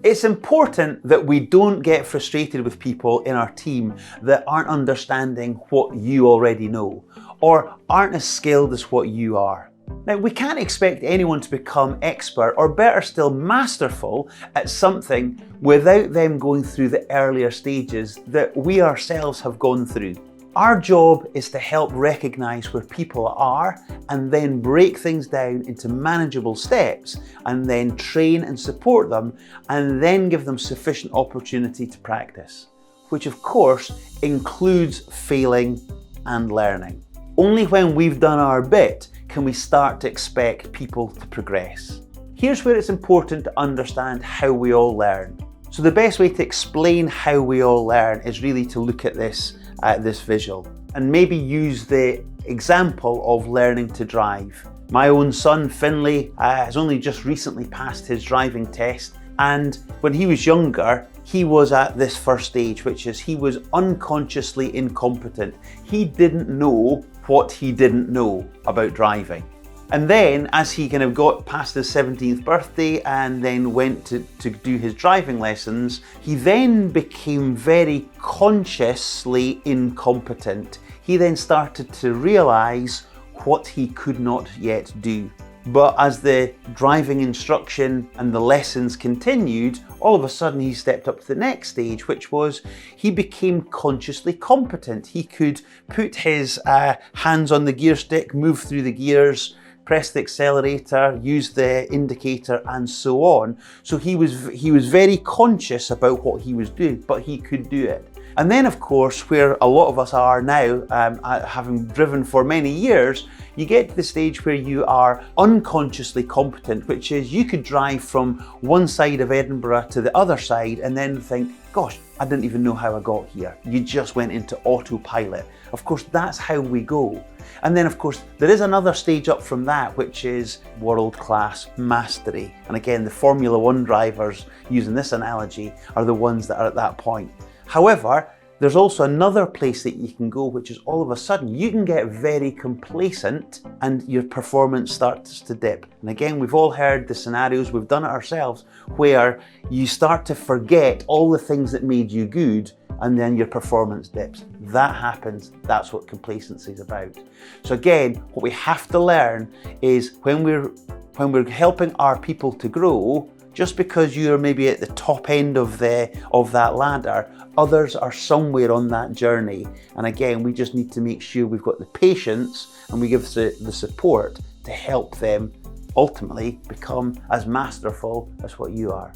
It's important that we don't get frustrated with people in our team that aren't understanding what you already know or aren't as skilled as what you are. Now, we can't expect anyone to become expert or better still masterful at something without them going through the earlier stages that we ourselves have gone through. Our job is to help recognize where people are and then break things down into manageable steps and then train and support them and then give them sufficient opportunity to practice, which of course includes failing and learning. Only when we've done our bit can we start to expect people to progress. Here's where it's important to understand how we all learn. So the best way to explain how we all learn is really to look at this visual and maybe use the example of learning to drive. My own son Finley has only just recently passed his driving test, and when he was younger he was at this first stage, which is he was unconsciously incompetent. He didn't know what he didn't know about driving. And then as he kind of got past his 17th birthday and then went to do his driving lessons, he then became very consciously incompetent. He then started to realize what he could not yet do. But as the driving instruction and the lessons continued, all of a sudden he stepped up to the next stage, which was he became consciously competent. He could put his hands on the gear stick, move through the gears, press the accelerator, use the indicator, and so on. So he was very conscious about what he was doing, but he could do it. And then of course, where a lot of us are now, having driven for many years, you get to the stage where you are unconsciously competent, which is you could drive from one side of Edinburgh to the other side and then think, gosh, I didn't even know how I got here. You just went into autopilot. Of course, that's how we go. And then of course, there is another stage up from that, which is world-class mastery. And again, the Formula One drivers, using this analogy, are the ones that are at that point. However, there's also another place that you can go, which is all of a sudden you can get very complacent and your performance starts to dip. And again, we've all heard the scenarios, we've done it ourselves, where you start to forget all the things that made you good and then your performance dips. That happens, that's what complacency is about. So again, what we have to learn is when we're helping our people to grow, just because you're maybe at the top end of that ladder, others are somewhere on that journey. And again, we just need to make sure we've got the patience and we give the support to help them ultimately become as masterful as what you are.